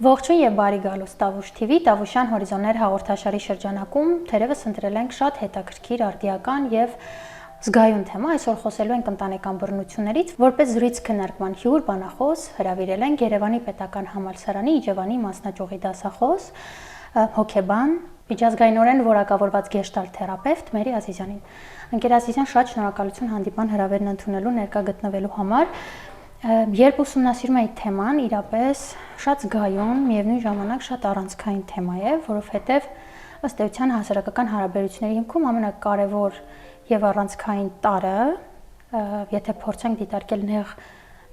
Ողջույն եւ բարի գալուստ Տավուշ TV, Տավուշյան հորիզոններ հաղորդաշարի շրջանակում թերևս ընտրել ենք շատ հետաքրքիր, արդիական եւ զգայուն թեմա։ Այսօր խոսելու ենք ընտանեկան բռնություններից, որպես զրույց քննարկման հյուր բանախոս հրավիրել ենք Երևանի Պետական համալսարանի Իջևանի մասնաճյուղի դասախոս, հոգեբան, միջազգայինորեն որակավորված գեշտալտ թերապևտ Մերի Ազիզյանին։ Ընկեր Ազիզյան, շատ շնորհակալություն հանդիպան հրավերն ընդունելու, ներկա գտնվելու համար։ Երբ ուսումնասիրում էի թեման, իրապես շատ զգայուն, միևնույն ժամանակ շատ առանցքային թեմա է, որովհետև ըստ էության հասարակական հարաբերությունների հիմքում ամենակարևոր եւ առանցքային տարը, եթե փորձենք դիտարկել նեղ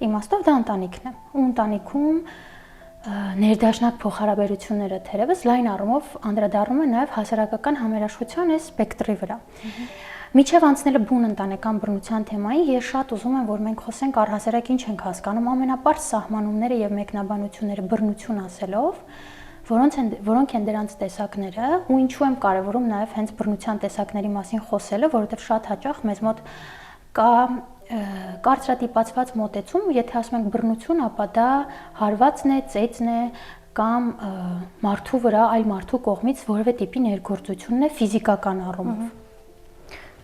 իմաստով, դա ընտանիքն է։ Ու ընտանիքում ներդաշնակ փոխհարաբերությունները թերևս լայն առումով անդրադառնում են նաեւ հասարակական համերաշխության այս սպեկտրի վրա։ Միջև անցնելը բուն ընտանեկան բռնության թեմային, ես շատ ուզում եմ, որ մենք խոսենք առհասարակ ինչ ենք հասկանում ամենապարզ սահմանումները եւ մեկնաբանությունները բռնություն ասելով, որոնք են դրանց տեսակները, ու ինչու եմ կարևորում նաեւ հենց բռնության տեսակների մասին խոսելը, որովհետեւ շատ հաճախ մեզ մոտ կա կարծրատիպացված մոտեցում, եթե ասում ենք բռնություն, ապա դա հարվածն է, ծեծն է կամ մարդու վրա այլ մարդու կողմից որևէ տիպի ներգործությունն է ֆիզիկական առումով։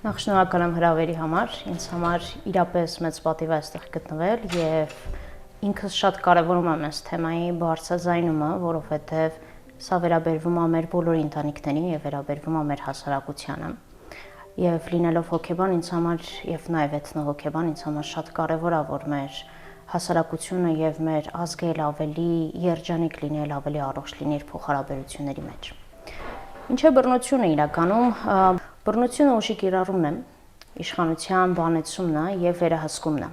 Նախ շնորհակալ եմ հրավերի համար, ինձ համար իրապես մեծ պատիվ է այստեղ գտնվել եւ ինքս շատ կարևորում եմ այս թեմայի բարձրաձայնումը, որովհետեւ սա վերաբերվում է մեր բոլոր ընտանիքներին եւ վերաբերվում է մեր հասարակությանը։ Եվ լինելով հոգեբան ինձ համար եւ նաեւ էթնոհոգեբան ինձ համար շատ կարևոր է, որ մեր հասարակությունը եւ մեր ազգը ավելի երջանիկ լինի, ավելի առողջ լինի իր փոխհարաբերությունների մեջ։ Ինչ է բռնությունը իրականում։ Բռնությունը ուժի կիրառումն է, իշխանության բանեցումն է եւ վերահսկումն է։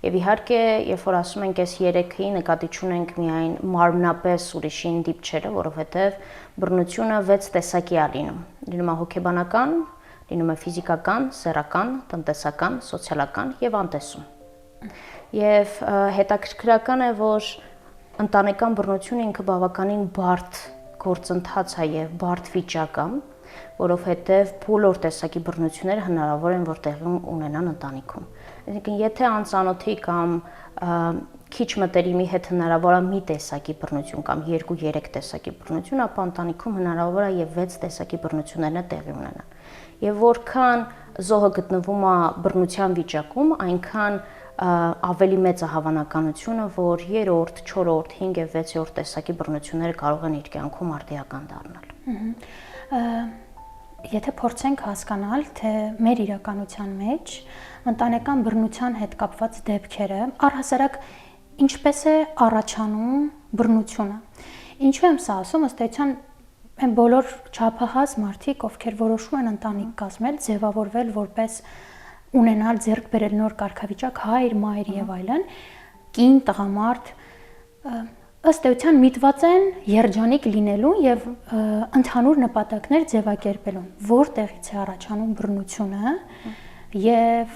Եվ իհարկե, երբ որ ասում ենք այս երեքի, նկատի չունենք միայն մարմնապես ուրիշին դիպչելը, որովհետեւ բռնությունը 6 տեսակի է լինում։ Լինում է հոգեբանական, լինում է ֆիզիկական, սեռական, տնտեսական, սոցիալական եւ անտեսում։ Եվ հետաքրքրական է, որ ընտանեկան բռնությունը ինքը բավականին բարդ գործընթաց է եւ բարդ վիճակ է, որովհետև բոլոր տեսակի բռնությունները հնարավոր են, որ տեղի ունենան ընտանիքում։ Այսինքն, եթե անծանոթի կամ քիչ մտերիմի հետ հնարավոր է մի տեսակի բռնություն կամ 2-3 տեսակի բռնություն, ապա ընտանիքում հնարավոր է եւ 6 տեսակի բռնություններն տեղի ունենան։ Եվ որքան զոհը գտնվում է բռնության վիճակում, այնքան ավելի մեծ է հավանականությունը, որ 3-րդ, 4-րդ, 5 եւ 6-րդ տեսակի բռնությունները կարող են իր կյանքում արդիական դառնալ։ Եթե փորձենք հասկանալ, թե մեր իրականության մեջ ընտանեկան բռնության հետ կապված դեպքերը, առհասարակ ինչպես է առաջանում բռնությունը։ Ինչու եմ սա ասում, ըստ էության այն բոլոր չափահաս մարդիկ, ովքեր որոշում են ընտանիք կազմել, ձևավորվել որպես ունենալ ձեռք բերել նոր կարգավիճակ, հայր, մայր եւ այլն, կին, տղամարդ, ըստ էության միտված են երջանիկ լինելու եւ ընդհանուր նպատակներ ձևակերպելու, որտեղից է առաջանում բռնությունը եւ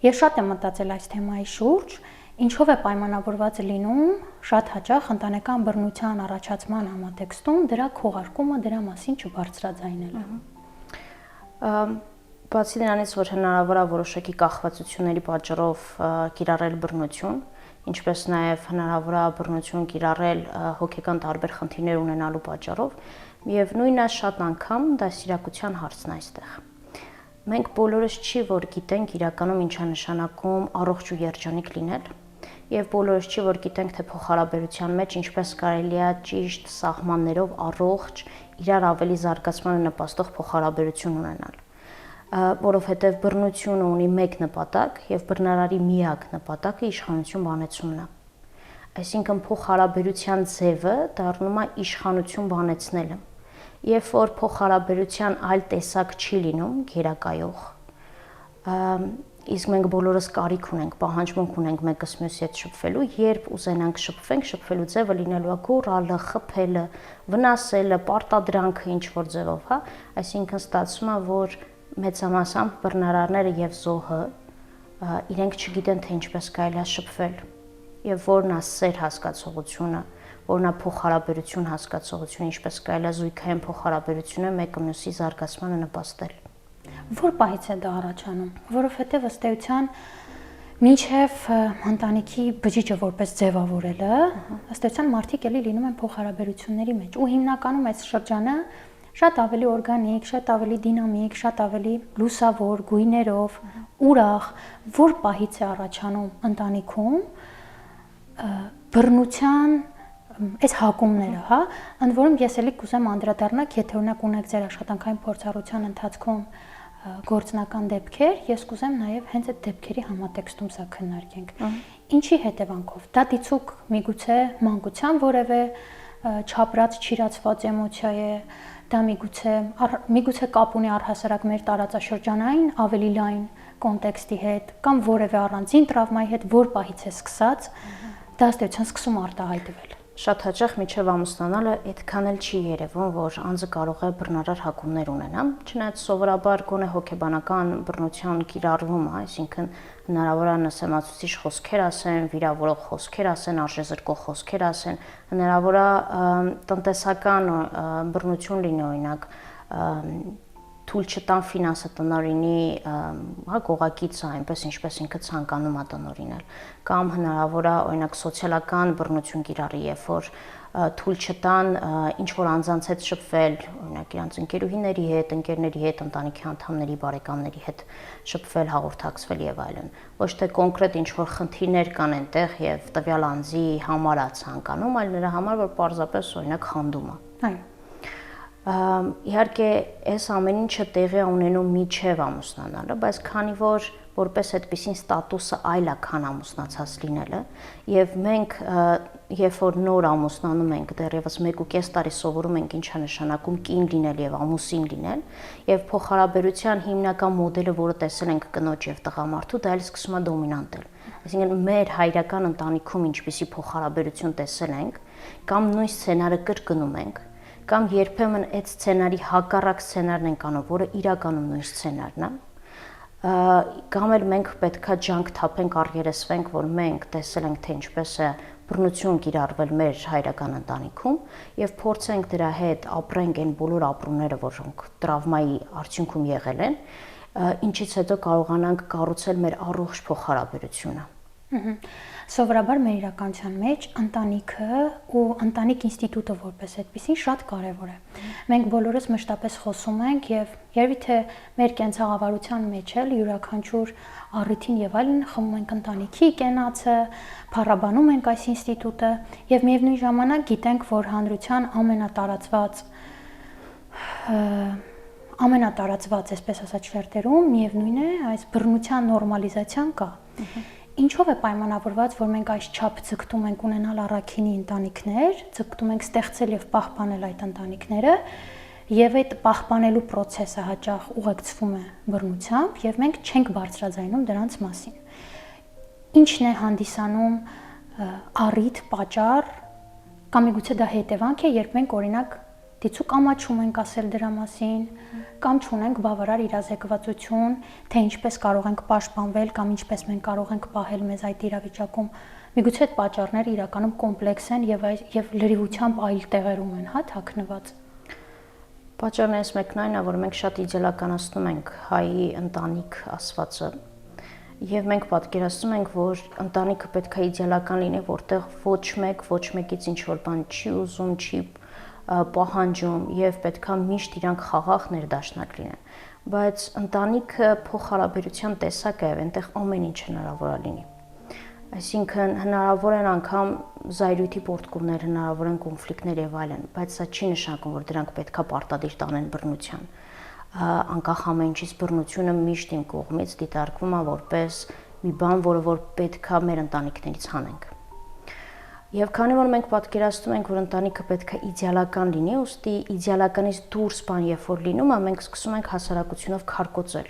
ես շատ եմ մտածել այս թեմայի շուրջ, ինչով է պայմանավորված լինում շատ հաճախ ընտանեկան բռնության առաջացման համատեքստում դրա քողարկումը, դրա մասին չբարձրաձայնելը։ Բացի դրանից, որ հնարավոր է որոշակի կախվածությունների պատճառով կիրառել բռնություն, ինչպես նաև հնարավոր է բռնություն կիրառել հոգեկան տարբեր խնդիրներ ունենալու պատճառով, միևնույնն է շատ անգամ դաստիարակության հարցն է այստեղ։ Մենք բոլորս չի որ գիտենք իրականում ինչ է նշանակում առողջ ու երջանիկ լինել, եւ բոլորս չի որ գիտենք թե փոխհարաբերության մեջ ինչպես կարելի է ճիշտ սահմաններով առողջ, իրար ավելի զարգացմանը նպաստող փոխհարաբերություն ունենալ։ Որովհետև բռնությունը ունի մեկ նպատակ եւ բռնարարի միակ նպատակը իշխանություն բանեցումն է։ Այսինքն փոխհարաբերության ձևը դառնում է իշխանություն բանեցնելը։ Երբ որ փոխհարաբերության այլ տեսակ չի լինում, գերակայող, իսկ մենք բոլորս կարիք ունենք, պահանջմունք ունենք մեկս մյուսի հետ շփվելու, երբ ուզենանք շփվենք, շփվելու ձևը լինելու է գոռալը, խփելը, վնասելը, պարտադրանքը ինչ որ ձևով, հա, այսինքն ստացվում է, որ մեծամասամբ բռնարարները եւ զոհը իրենք չգիտեն թե ինչպես կարելի է շփվել եւ որն է սեր հասկացողությունը, որն է փոխհարաբերություն հասկացողությունը, ինչպես կարելի է զույգային փոխհարաբերությունը մեկը մյուսի զարգացմանը նպաստել։ Որ պահից է դա առաջանում, որովհետեւ ըստ էության Մինչև ընտանիքի բջիջը որպես ձևավորելը, ըստ էության մարդիկ էլի լինում են փոխհարաբերությունների մեջ ու հիմնականում այս շրջանը շատ ավելի օրգանիկ, շատ ավելի դինամիկ, շատ ավելի լուսավոր, գույներով, ուրախ, որ պահից է առաջանում ընտանիքում բռնության այս հակումները, հա, ընդ որում ես էլի կուզեմ անդրադառնալ, եթե օրինակ ունեք ձեր աշխատանքային փորձառության ընթացքում գործնական դեպքեր, ես կուզեմ նաև հենց այդ դեպքերի համատեքստում սա քննարկենք։ Ինչի հետևանքով։ Դա դիցուկ միգուցե մանկության որևէ չապրած, չիրացված էմոցիա է, դա միգուցե կապ ունի առհասարակ մեր տարածաշրջանային ավելի լայն կոնտեքստի հետ կամ որևէ առանձին տրավմայի հետ, որ պահից է սկսած, դա ըստ էության սկսում արտահայտվել։ Շատ հաճախ միջև ամուսնանալը այդքան էլ չի երևում, որ անձը կարող է բռնարար հակումներ ունենա, չնայած սովորաբար գոնե հոգեբանական բռնության կիրառումը, այսինքն հնարավոր է նսեմացուցիչ խոսքեր ասեն, վիրավորող խոսքեր ասեն, արժեզրկող խոսքեր ասեն, հնարավոր է տնտեսական բռնություն լինի, օրինակ թույլ չտան ֆինանսը տնօրինի, հա, կողակիցը այնպես ինչպես ինքը ցանկանում է տնօրինել, կամ հնարավոր է օրինակ սոցիալական բռնություն կիրառի, երբ որ թույլ չտան ինչ որ անձանց հետ շփվել, օրինակ իրանց ընկերուհիների հետ, ընկերների հետ, ընտանիքի անդամների, բարեկամների հետ շփվել, հաղորդակցվել եւ այլն։ Ոչ թե կոնկրետ ինչ որ խնդիրներ կան այնտեղ եւ տվյալ անձի համար է ցանկանում, այլ նրա համար, որ պարզապես օրինակ խանդում է։ Այո։ Իհարկե, այս ամեն ինչը տեղի է ունենում միջև ամուսնանալը, բայց քանի որ որպես այդպիսին ստատուսը այլ է, քան ամուսնացած լինելը, եւ մենք երբ որ նոր ամուսնանում ենք, դեռևս 1.5 տարի սովորում ենք ինչ է նշանակում կին լինել եւ ամուսին լինել, եւ փոխհարաբերության հիմնական մոդելը, որը տեսել ենք կնոջ եւ տղամարդու, դա էլ սկսում է դոմինանտել։ Այսինքն մեր հայրական ընտանիքում ինչպիսի փոխհարաբերություն տեսել ենք, կամ նույն սցենարը կրկնում ենք, կամ երբեմն այդ սցենարի հակառակ սցենարն ենք անում, որը իրականում նույն սցենարն է, կամ էլ մենք պետքա ջանք թափենք, առերեսվենք, որ մենք տեսել ենք, թե ինչպես է բռնություն կիրառվել մեր հայրական ընտանիքում եւ փորձենք դրա հետ ապրենք այն բոլոր ապրումները, որոնք տրավմայի արդյունքում եղել են, ինչից հետո կարողանանք կառուցել մեր առողջ փոխհարաբերությունը։ Սովորաբար մեր իրականության մեջ ընտանիքը ու ընտանիք ինստիտուտը որպես այդպեսին շատ կարևոր է։ Մենք բոլորս մշտապես խոսում ենք եւ երևի թե մեր կենցաղավարության մեջ էլ յուրաքանչյուր առիթին եւ այլն խմում ենք ընտանիքի կենացը, փառաբանում ենք այս ինստիտուտը եւ միևնույն ժամանակ գիտենք, որ հանրության ամենատարածված, այսպես ասած, շերտերում միևնույն է, այս բռնության նորմալիզացիան կա։ Ինչով է պայմանավորված, որ մենք այս չափ ձգտում ենք ունենալ առաքինի ընտանիքներ, ձգտում ենք ստեղծել եւ պահպանել այդ ընտանիքները, եւ այդ պահպանելու process-ը հաճախ ուղեկցվում է բռնությամբ եւ մենք չենք բարձրաձայնում դրանց մասին։ Ինչն է հանդիսանում առիթ, պատճառ, կամ միգուցե դա հետևանք է, երբ մենք օրինակ դիցուկ ամաչում ենք ասել դրա մասին, կամ չունենք բավարար իրազեկվածություն, թե ինչպես կարող ենք պաշտպանվել կամ ինչպես մենք կարող ենք պահել մեզ այդ իրավիճակում։ Միգուցե այդ պատճառները իրականում կոմպլեքս են եւ լրիվությամբ այլ տեղերում են, հա, թաքնված։ Պատճառն էս մեկն այն է, որ մենք շատ իդեալականացնում ենք հայի ընտանիք ասվածը, եւ մենք պատկերացնում ենք, որ ընտանիքը պետք է իդեալական լինի, որտեղ ոչ մեկից ինչ որ բան չի ուզում, չի պահանջում եւ պետքա միշտ իրանք խաղաղ ներդաշնակ լինեն, բայց ընտանիքը փոխհարաբերության տեսակ է, այնտեղ ամեն ինչ հնարավոր է լինի։ Այսինքն հնարավոր են անգամ զայրույթի պոռթկումներ, հնարավոր են կոնֆլիկտներ եւ այլն, բայց սա չի նշանակում, որ դրանք պետքա պարտադիր տանեն բռնության։ Անկախ ամեն ինչից բռնությունը միշտ իմ կողմից դիտարկվում է որպես մի բան, որը որ պետքա մեր ընտանիքներից հանենք։ Եվ քանի որ մենք պատկերացնում ենք, որ ընտանիքը պետք է իդեալական լինի, ուստի իդեալականից դուրս բան երբ որ լինում է, մենք սկսում ենք հասարակությունով քարկոծել։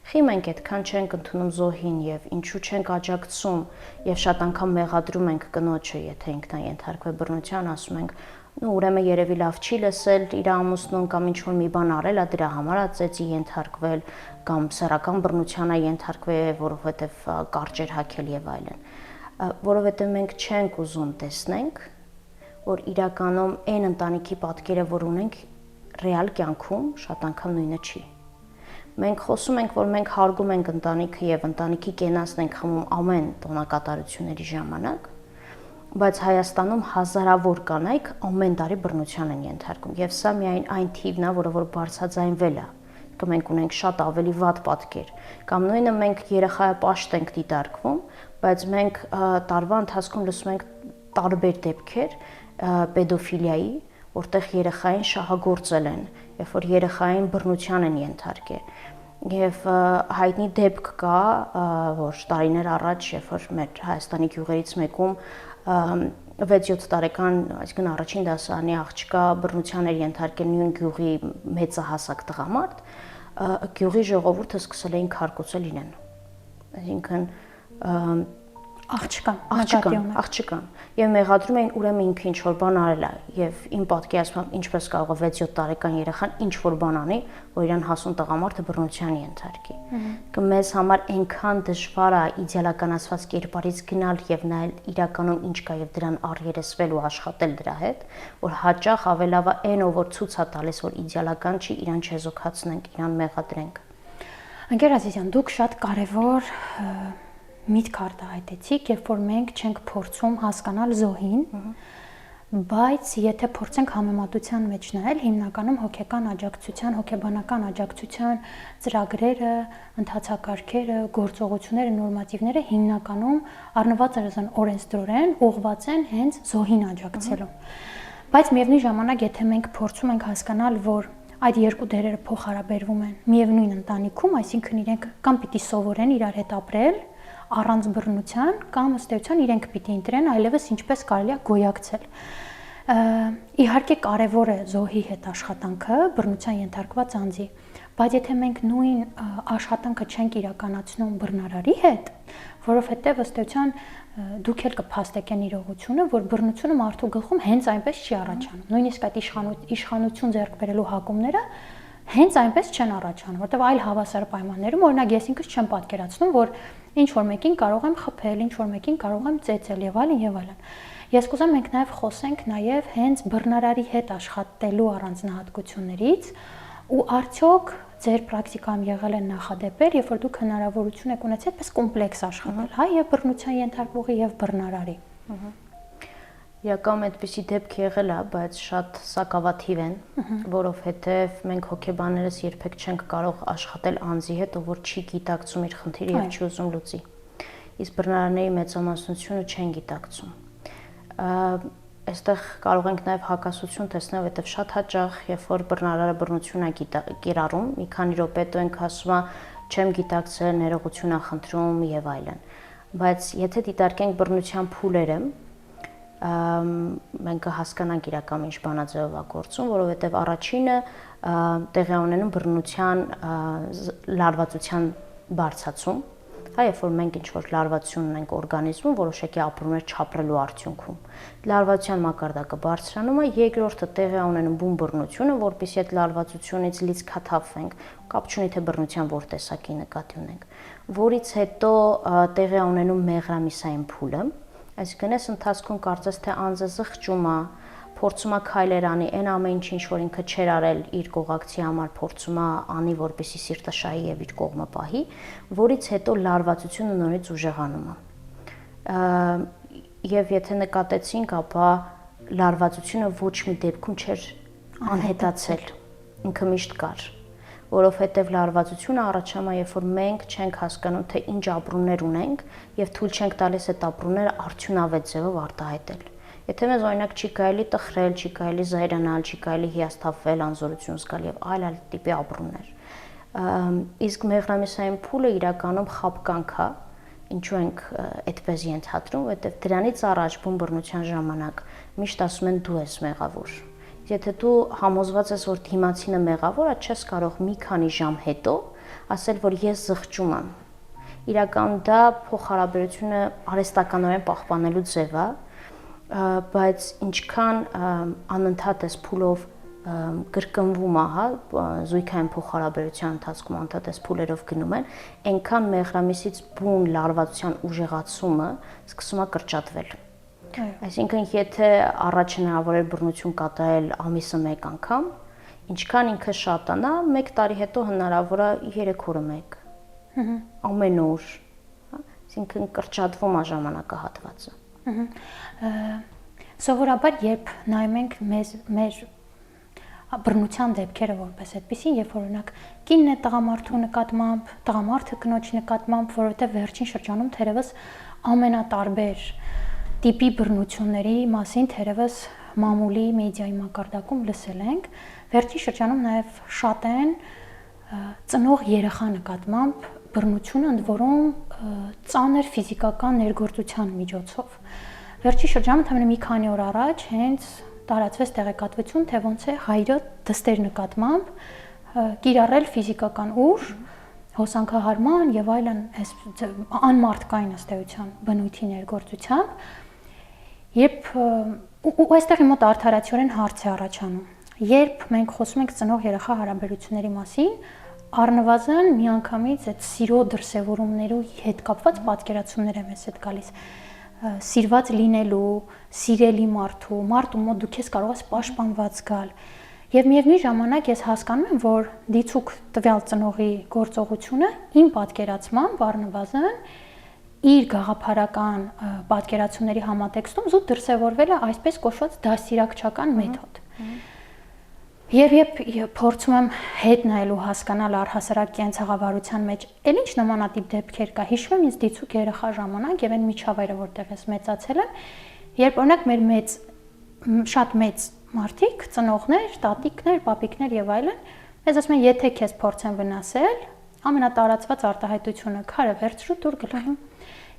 Խի մենք այդքան չենք ընդունում զոհին եւ ինչու չենք աջակցում եւ շատ անգամ մեղադրում ենք կնոջը, եթե ինքն է ենթարկվել բռնության, ասում ենք, նու ուրեմն երևի լավ չի լսել իր ամուսնուն կամ ինչ որ մի բան արել է, դրա համար է ծեծի ենթարկվել կամ սեռական բռնության է ենթարկվել, որովհետեւ կարճ էր հագել եւ այլն։ Որովհետև մենք չենք ուզում տեսնենք, որ իրականում այն ընտանիքի պատկերը, որ ունենք, ռեալ կյանքում շատ անգամ նույնը չի։ Մենք խոսում ենք, որ մենք հարգում ենք ընտանիքը եւ ընտանիքի կենացն ենք խմում ամեն տոնակատարությունների ժամանակ, բայց Հայաստանում հազարավոր կանայք ամեն տարի բռնության են ենթարկվում եւ սա միայն այն թիվն է, որը բարձրաձայնվել է։ Մենք ունենք շատ ավելի վատ պատկեր, կամ նույնը մենք երեխայապաշտ ենք դիտարկվում, բայց մենք տարվա ընթացքում լսում ենք տարբեր դեպքեր պեդոֆիլիայի, որտեղ երեխային շահագործել են, երբ որ երեխային բռնության են ենթարկել։ Եվ հայտնի դեպք կա, որ տարիներ առաջ, երբ որ մեր Հայաստանի գյուղերից մեկում 6-7 տարեկան, այսինքն առաջին դասարանի աղջկա բռնության էր ենթարկել նույն գյուղի մեծահասակ տղամարդ, գյուղի ժողովուրդը սկսել էին քարկոծել իրեն։ Այսինքն աղջկան եւ մեղադրում էին ուրեմն ինքը ինչ որ բան արել է եւ իմ պատկերացմամբ ինչպես կարող է 6-7 տարեկան երեխան ինչ որ բան անի, որ իրան հասուն տղամարդը բռնության ենթարկի։ Մեզ համար այնքան դժվար է իդեալականացված կերպարից գնալ եւ նայել իրականում ինչ կա եւ դրան առերեսվել ու աշխատել դրա հետ, որ հաճախ ավելավա այն ով որ ցույց է տալիս որ իդեալական չի, իրան չեզոքացնենք, իրան մեղադրենք։ Անկեր Ազիզյան, դուք շատ կարևոր միտք արտահայտեցիք, երբ որ մենք չենք փորձում հասկանալ զոհին, բայց եթե փորձենք համեմատության մեջ նայել, հիմնականում հոգեկան աջակցության, հոգեբանական աջակցության ծրագրերը, ընթացակարգերը, գործողությունները, նորմատիվները հիմնականում առնվազն օրենսդրորեն ուղղված են հենց զոհին աջակցելու։ Բայց միևնույն ժամանակ, եթե մենք փորձում ենք հասկանալ, որ այդ երկու դերերը փոխհարաբերվում են միևնույն ընտանիքում, այսինքն իրենք կամ պիտի սովորեն իրար հետ ապրել առանց բռնության կամ ըստ էության իրենք պիտի ընտրեն այլևս ինչպես կարելի է գոյակցել։ Իհարկե կարևոր է զոհի հետ աշխատանքը բռնության ենթարկված անձի, բայց եթե մենք նույն աշխատանքը չենք իրականացնում բռնարարի հետ, որովհետև ըստ էության դուք էլ կփաստեկեն իրողությունը, որ բռնությունը մարդու գլխում հենց այնպես չի առաջանում։ Նույնիսկ այդ իշխանություն ձեռք բերելու հակումները հենց այնպես չեն առաջանում, որտեղ այլ հավասար պայմաններում, օրինակ ես ինքս չեմ պատկերացնում, որ ինչ որ մեկին կարող եմ խփել, ինչ որ մեկին կարող եմ ծեծել եւ այլն եւ այլն։ Ես կուզեմ մենք նաեւ խոսենք նաեւ հենց բռնարարի հետ աշխատելու առանձնահատկություններից ու արդյոք ձեր պրակտիկայում եղել են նախադեպեր, երբ որ դուք հնարավորություն եք ունեցել այդպես կոմպլեքս աշխատել, հա, եւ բռնության ենթարկվողի եւ բռնարարի։ Իրական այդպիսի դեպք եղել է, բայց շատ սակավաթիվ են, որովհետև մենք հոգեբաններս երբեք չենք կարող աշխատել անձի հետ, ով որ չի գիտակցում իր խնդիրը եւ չի ուզում լուծի։ Իսկ բռնարարների մեծամասնությունը չեն գիտակցում։ Այստեղ կարող ենք նաև հակասություն տեսնել, որովհետև շատ հաճախ, երբ որ բռնարարը բռնություն է կիրառում, մի քանի րոպե հետո ենք ասում, չեմ գիտակցել, ներողություն եմ խնդրում եւ այլն։ Բայց եթե դիտարկենք բռնության փուլերը, մենք կհասկանանք իրական ինչ բանաձևով է գործում, որովհետև առաջինը տեղի ունենում բռնության լարվածության բարձրացում, հա, երբ որ մենք ինչ-որ լարվածություն ունենք օրգանիզմում, որոշակի ապրումներ չապրելու արդյունքում։ Լարվածության մակարդակը բարձրանում է, երկրորդը տեղի ունենում բուն բռնությունը, որպեսզի այդ լարվածությունից լիցքաթափվենք, կապ չունի թե բռնության որ տեսակի նկատի ունենք, որից հետո տեղի ունենում մեղրամիսային փուլը, այսինքն այս ընթացքում կարծես թե անձը զղջում է, փորձում է քայլեր անի, այն ամեն ինչ որ ինքը չէր արել իր կողակցի համար փորձում է անի, որպեսզի սիրտը շահի եւ իր կողմը պահի, որից հետո լարվածությունը նորից ուժեղանում է։ Եվ եթե նկատեցինք, ապա լարվածությունը ոչ մի դեպքում չէր անհետացել, ինքը միշտ կար, որովհետև լարվածությունը առաջանում է, երբ որ մենք չենք հասկանում, թե ինչ ապրումներ ունենք եւ թույլ չենք տալիս այդ ապրումները արդյունավետ ձևով արտահայտել։ Եթե մեզ օրինակ չի կարելի տխրել, չի կարելի զայրանալ, չի կարելի հիասթափվել, անզորություն զգալ եւ այլ տիպի ապրումներ։ Իսկ մեղրամիսային փուլը իրականում խապկանք է, ինչու ենք այդպես ենթադրում, որովհետեւ դրանից առաջ բուն բռնության ժամանակ միշտ ասում են դու ես մեղավոր։ Եթե դու համոզված ես, որ դիմացինը մեղավոր է, չես կարող մի քանի ժամ հետո ասել, որ ես զղջում եմ։ Իրականում դա փոխհարաբերությունը արհեստականորեն պահպանելու ձև է, բայց ինչքան անընդհատ այս փուլով կրկնվում է, հա, զույգային փոխհարաբերության ընթացքում անընդհատ այս փուլերով գնում են, այնքան մեղրամիսից բուն լարվածության ուժեղացումը սկսում է կրճատվել։ Այսինքն եթե առաջ հնարավոր էր բռնություն կատարել ամիսը մեկ անգամ, ինչքան ինքը շատանա, 1 տարի հետո հնարավոր է 3 օրը 1։ Ամեն օր, այսինքն կրճատվում է ժամանակահատվածը։ Սովորաբար երբ նայում ենք մեր բռնության դեպքերը որպես այդպեսին, երբ օրինակ կինն է տղամարդու նկատմամբ, տղամարդը կնոջի նկատմամբ, որովհետև վերջին շրջանում թերևս ամենատարբեր տիպի բռնությունների մասին թերևս մամուլի մեդիայի մակարդակում լսել ենք, վերջին շրջանում նաև շատ են ծնող երեխա նկատմամբ բռնությունը, ընդ որում ծանր ֆիզիկական ներգործության միջոցով։ Վերջին շրջանում ընդամենը մի քանի օր առաջ հենց տարածվեց տեղեկատվություն, թե ոնց է հայրը դստեր նկատմամբ կիրառել ֆիզիկական ուժ, հոսանքահարման եւ այլն անմարդկային ըստ էության բնույթի ներգործությամբ, երբ ու այստեղ մոտ արդարացիորեն հարց է առաջանում։ Երբ մենք խոսում ենք ծնող երեխա հարաբերությունների մասին, առնվազն միանգամից այդ սիրո դրսևորումներու հետ կապված պատկերացումներ է մեզ հետ գալիս։ Սիրված լինելու, սիրելի մարդու մոտ դու քեզ կարող ես պաշտպանված գալ։ Եվ միևնույն ժամանակ ես հասկանում եմ, որ դիցուք տվյալ ծնողի գործողությունը իմ պատկերացմամբ առնվազն իր գաղափարական պատկերացումների համատեքստում զուտ դրսևորվել է այսպես կոչված դաստիարակչական մեթոդ։ Եվ երբ փորձում եմ հետ նայելու հասկանալ առհասարակ կենցաղավարության մեջ էլ ինչ նմանատիպ դեպքեր կա, հիշում եմ ինձ դիցուք երեխա ժամանակ եւ այն միջավայրը, որտեղ ես մեծացել եմ, երբ օրինակ մեր շատ մեծ մարդիկ, ծնողներ, տատիկներ, պապիկներ եւ այլն, ես ասում եմ, եթե քեզ փորձեն վնասել, ամենատարածված արտահայտությունը քարը վերցրու դուր գլխի։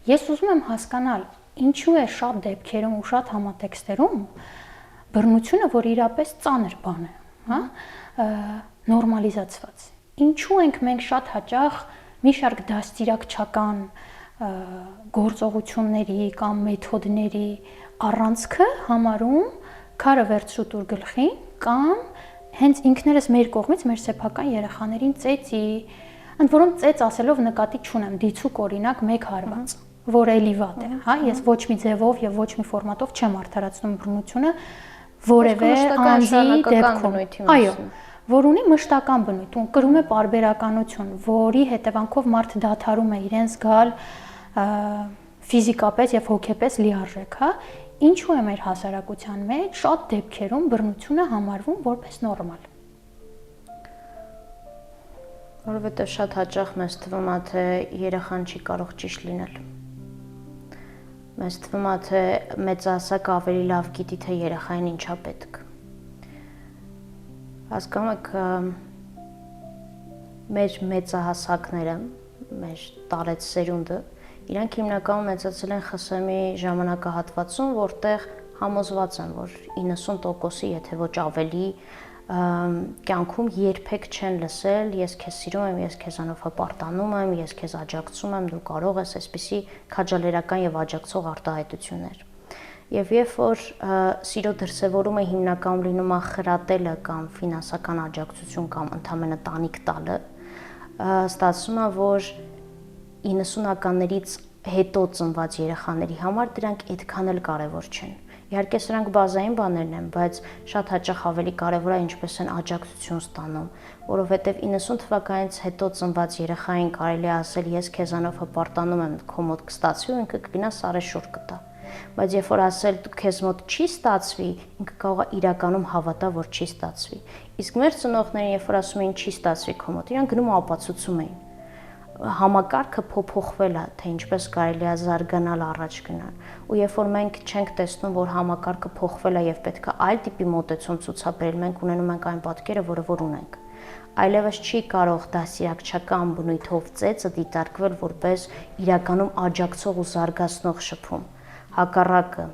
Ես ուզում եմ հասկանալ, ինչու է շատ դեպքերում ու շատ համատեքստերում բռնությունը, որ իրապես ծանր բան է, հա, նորմալիզացված։ Ինչու ենք մենք շատ հաճախ մի շարք դաստիարակչական գործողությունների կամ մեթոդների առանցքը համարում քարը վերցրու դուր գլխին կամ հենց ինքներս մեր կողմից մեր սեփական երեխաներին ծեծի, ընդ որում ծեծ ասելով նկատի չունեմ, դիցուք օրինակ մեկ հարված, որ էլի վատ է, հա, ես ոչ մի ձևով եւ ոչ մի ֆորմատով չեմ արդարացնում բռնությունը որևէ անձի դեպքում, այո, որ ունի մշտական բնույթ, կրում է պարբերականություն, որի հետևանքով մարդը դադարում է իրեն զգալ ֆիզիկապես եւ հոգեպես լիարժեք, հա, ինչու է մեր հասարակության մեջ շատ դեպքերում բռնությունը համարվում որպես նորմալ։ Որովհետեւ շատ հաճախ մեզ թվում է, թե երեխան չի կարող ճիշտ լինել։ Մեզ թվում է, թե մեծահասակը ավելի լավ գիտի, թե երեխային ինչա պետք։ Հասկանում եք, մեր մեծահասակները, մեր տարեց սերունդը, իրանք հիմնականում մեծացել են ԽՍՀՄ-ի ժամանակահատվածում, որտեղ համոզված են, որ 90%-ի, եթե ոչ ավելի, կյանքում երբեք չեն լսել ես քեզ սիրում եմ, ես քեզանով հպարտանում եմ, ես քեզ աջակցում եմ, դու կարող ես, այսպիսի քաջալերական եւ աջակցող արտահայտություններ։ Եվ երբ որ սիրո դրսևորումը հիմնականում լինում է խրատելը կամ ֆինանսական աջակցություն կամ ընդհանրապես տանիք տալը, ստացվում է, որ 90-ականներից հետո ծնված երեխաների համար դրանք այդքան էլ կարևոր չեն։ Իհարկե սրանք բազային բաներն են, բայց շատ հաճախ ավելի կարևոր է ինչպես են աջակցություն ստանում, որովհետև 90 թվականից հետո ծնված երեխային կարելի է ասել ես քեզանով հպարտանում եմ, քո մոտ կստացվի ու ինքը կգնա սարեշուր կտա։ Բայց երբ որ ասել քեզ մոտ չի ստացվի, ինքը կարող է իրականում հավատա, որ չի ստացվի։ Իսկ մեր ծնողներին երբ որ ասում էին չի ստացվի քո մոտ, իրանք գնում ապացուցում էին։ Համակարգը փոփոխվել է, թե ինչպես կարելի է զարգանալ առաջ գնալ։ Ու երբ որ մենք չենք տեսնում, որ համակարգը փոխվել է եւ պետք է այլ տիպի մոտեցում ցուցաբերել, մենք ունենում ենք այն պատկերը, որը որ ունենք։ Այլևս չի կարող դաստիարակչական բնույթով ծեծը դիտարկվել որպես իրականում աջակցող ու զարգացնող շփում։ Հակառակը,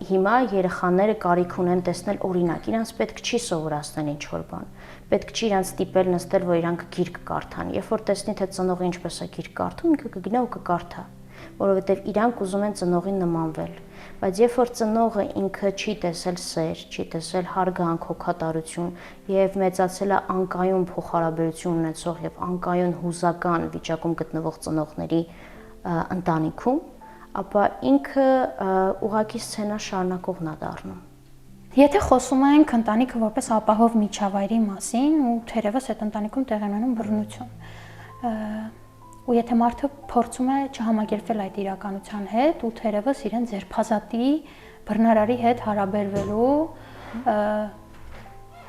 հիմա երեխաները կարիք ունեն տեսնել օրինակ, իրանց պետք չի սովորացնել ինչ-որ բան, պետք չի իրանց ստիպել նստել, որ իրանք գիրք կարդան, երբ որ տեսնի, թե ծնողը ինչպես է գիրք կարդում, ինքը կգնա ու կկարդա, որովհետև իրանք ուզում են ծնողին նմանվել, բայց երբ որ ծնողը ինքը չի տեսել սեր, չի տեսել հարգանք, հոգատարություն եւ մեծացել է անկայուն փոխհարաբերություն ունեցող եւ անկայուն հուզական վիճակում գտնվող ծնողների ընտանիքում, ապա ինքը ուղղակի սցենա շարունակողն է դառնում։ Եթե խոսում ենք ընտանիքը որպես ապահով միջավայրի մասին ու թերևս այդ ընտանիքում տեղի ունենում բռնություն, ու եթե մարդը փորձում է չհամակերպվել այդ իրականության հետ ու թերևս իրեն ձերբազատի բռնարարի հետ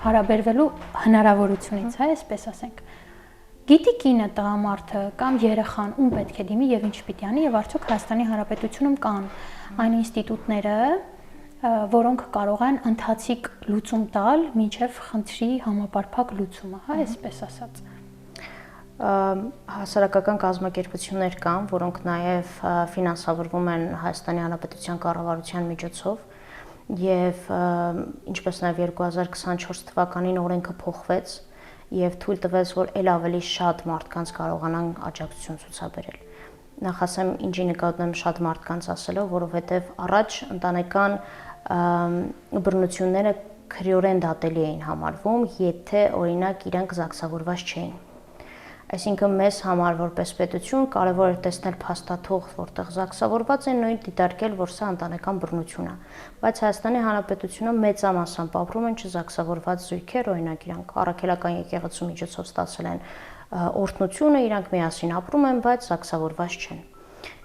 հարաբերվելու հնարավորությունից, հա, այսպես ասենք։ Գիտի կինը, տղամարդը կամ երեխան ում պետք է դիմի եւ ինչ պիտի անի եւ արդյոք Հայաստանի Հանրապետությունում կան այն ինստիտուտները, որոնք կարող են ընթացիկ լուծում տալ մինչև խնդրի համապարփակ լուծումը, հա, այսպես ասած։ Հասարակական կազմակերպություններ կան, որոնք նաև ֆինանսավորվում են Հայաստանի Հանրապետության կառավարության միջոցով եւ ինչպես նաև 2024 թվականին օրենքը փոխվեց եւ թույլ տվեց, որ ել ավելի շատ մարդկանց կարողանան աջակցություն ցուցաբերել։ Նախ ասեմ, ինչի նկատում եմ շատ մարդկանց ասելով, որովհետեւ առաջ ընտանեկան բռնությունները քրեորեն դատելի էին համարվում, եթե օրինակ իրանք զաքսավորված չէին։ Այսինքն մեզ համար որպես պետություն կարևոր է տեսնել փաստաթող, որտեղ զաքսավորված են, նույն դիտարկել, որ սա ընտանեկան բռնություն է։ Բայց Հայաստանի Հանրապետությունը մեծամասամբ ապրում են չզաքսավորված զույգեր, օրինակ իրանք առաքելական եկեղեցու միջոցով ստացել են օրհնությունը, իրանք միասին ապրում են, բայց զաքսավորված չեն։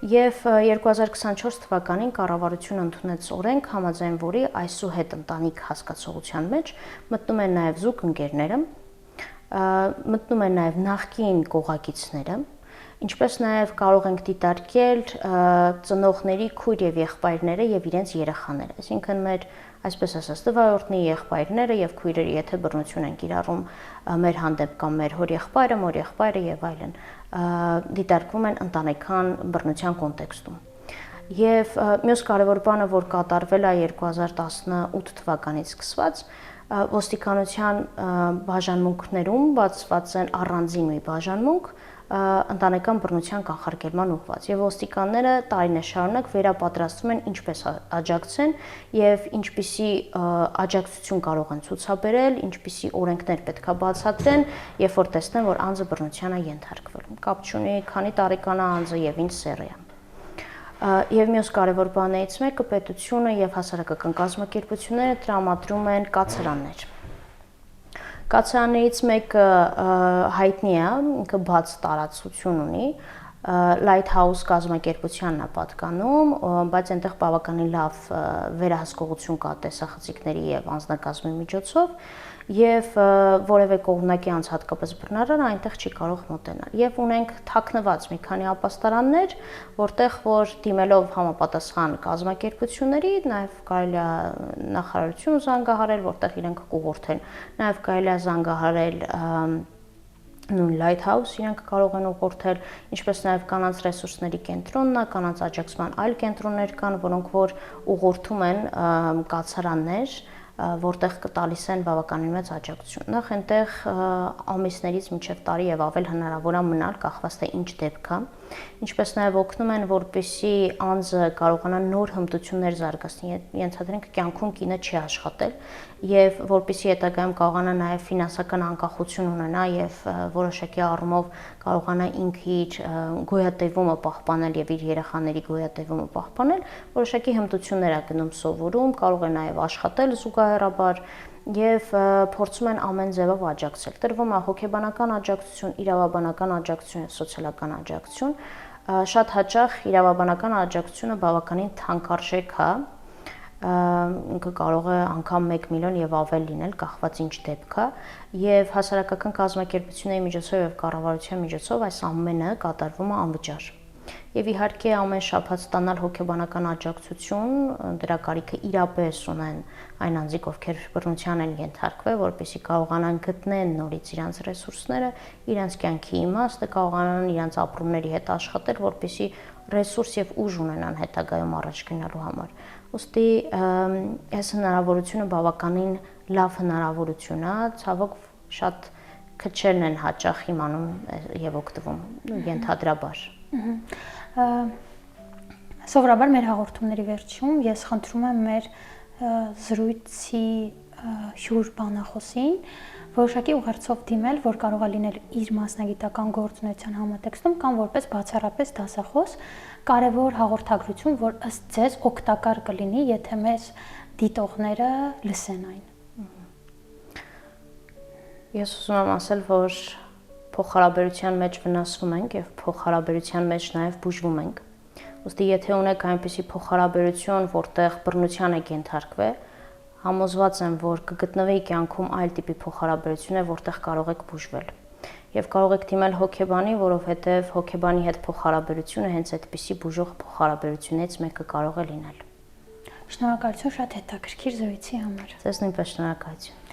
Եվ 2024 թվականին կառավարությունը ընդունեց օրենք, համաձայն որի այսուհետ ընտանիք հասկացողության մեջ մտնում են նաև զուգ ընկերները, մտնում են նաև նախկին կողակիցները, ինչպես նաև կարող ենք դիտարկել ծնողների քույր եւ եղբայրները եւ իրենց երեխաները, այսինքն մեր այսպես ասած տվայորդնի եղբայրները եւ քույրերը, եթե բռնություն են կիրառում մեր հանդեպ կամ մեր հոր եղբայրը, մոր եղբայրը եւ այլն, դիտարկվում են ընտանեկան բռնության կոնտեքստում։ Եվ մյուս կարևոր բանը, որ կատարվել է 2018 թվականից սկսված, ոստիկանության բաժանմունքներում բացված են առանձին մի բաժանմունք ընտանեկան բռնության կանխարգելման ուղղված եւ ոստիկանները տարիներ շարունակ վերապատրաստվում են ինչպես աջակցեն եւ ինչպիսի աջակցություն կարող են ցուցաբերել, ինչպիսի օրենքներ պետքա բացատրեն, երբ որ տեսնեն, որ անձը բռնության է ենթարկվել։ Կապ չունի քանի տարեկան է անձը եւ ինչ սեռ է։ Եվ մյուս կարևոր բաներից մեկը պետությունը եւ հասարակական կազմակերպությունները տրամադրում են կացարաններ։ Կացարաններից մեկը հայտնի է, ինքը բաց տարածություն ունի, Lighthouse կազմակերպությանն է պատկանում, բայց այնտեղ բավականին լավ վերահսկողություն կա տեսախցիկների եւ անձնակազմի միջոցով, եւ որևէ կողմնակի անձ հատկապես բռնարար այնտեղ չի կարող մոտենալ։ Եվ ունենք թաքնված մի քանի ապաստարաններ, որտեղ որ դիմելով համապատասխան կազմակերպությունների, նաեւ կարելի է նախարարություն զանգահարել, որտեղ իրենք կուղղորդեն, նաեւ կարելի է զանգահարել նույն Lighthouse իրենք կարող են ուղղորդել, ինչպես նաև կանանց ռեսուրսների կենտրոնն է, կանանց աջակցման այլ կենտրոններ կան, որոնք որ ուղղորդում են կացարաններ, որտեղ կտալիս են բավականին մեծ աջակցություն։ Նախ այնտեղ ամիսներից մինչև տարի եւ ավել հնարավոր է մնալ, կախված թե ինչ դեպք է, ինչպես նաև օգնում են, որպեսզի անձը կարողանա նոր հմտություններ զարգացնել, ենթադրենք կյանքում կինը չի աշխատել եւ որպեսզի հետագայում կարողանա նաև ֆինանսական անկախություն ունենա եւ որոշակի առումով կարողանա ինքը իր գոյատևումը պահպանել եւ իր երեխաների գոյատևումը պահպանել, որոշակի հմտություններ է գնում սովորում, կարող է նաև աշխատել զուգահեռաբար եւ փորձում են ամեն ձևով աջակցել։ Տրվում է հոգեբանական աջակցություն, իրավաբանական աջակցություն եւ սոցիալական աջակցություն։ Շատ հաճախ իրավաբանական աջակցությունը բավականին թանկարժեք է, ինքը կարող է անգամ 1 միլիոն եւ ավել լինել, կախված ինչ դեպք է, եւ հասարակական կազմակերպությունների միջոցով եւ կառավարության միջոցով այս ամենը կատարվում է անվճար։ Եվ իհարկե ամեն շաբաթ ստանալ հոգեբանական աջակցություն, դրա կարիքը իրապես ունեն այն անձիկ, ովքեր բռնության են ենթարկվել, որպեսզի կարողանան գտնեն նորից իրենց ռեսուրսները, իրենց կյանքի իմաստը, կարողանան իրենց ապրումների հետ աշխատել, որպեսզի ռեսուրս եւ ուժ ունենան հետագայում առաջ գնալու համար։ Ոստի այս հնարավորությունը բավականին լավ հնարավորություն է, ցավոք շատ քչերն են հաճախ իմանում եւ օգտվում, ենթադրաբար։ Սովորաբար մեր հաղորդումների վերջում ես խնդրում եմ մեր զրույցի հյուր բանախոսին որոշակի ուղերձով դիմել, որ կարող է լինել իր մասնագիտական գործունեության համատեքստում կամ որպես բացառապես դասախոս, կարևոր հաղորդագրություն, որ ըստ ձեզ օգտակար կլինի, եթե մեզ դիտողները լսեն այն։ Ես ուզում եմ ասել, որ փոխհարաբերության մեջ վնասվում ենք եւ փոխհարաբերության մեջ նաեւ բուժվում ենք։ Ոստի եթե ունեք այնպիսի փոխհարաբերություն, որտեղ բռնության եք ենթարկվել, համոզված եմ, որ կգտնվի կյանքում այլ տիպի փոխհարաբերություն է, որտեղ կարող եք բուժվել։ Եվ կարող եք դիմել հոգեբանի, որովհետեւ հոգեբանի հետ փոխհարաբերությունը հենց այդպիսի բուժող փոխհարաբերությունից մեկը կարող է լինել։ Շնորհակալություն շատ հետաքրքիր զրույցի համար։ Ձեզ նույնպես շնորհակալություն։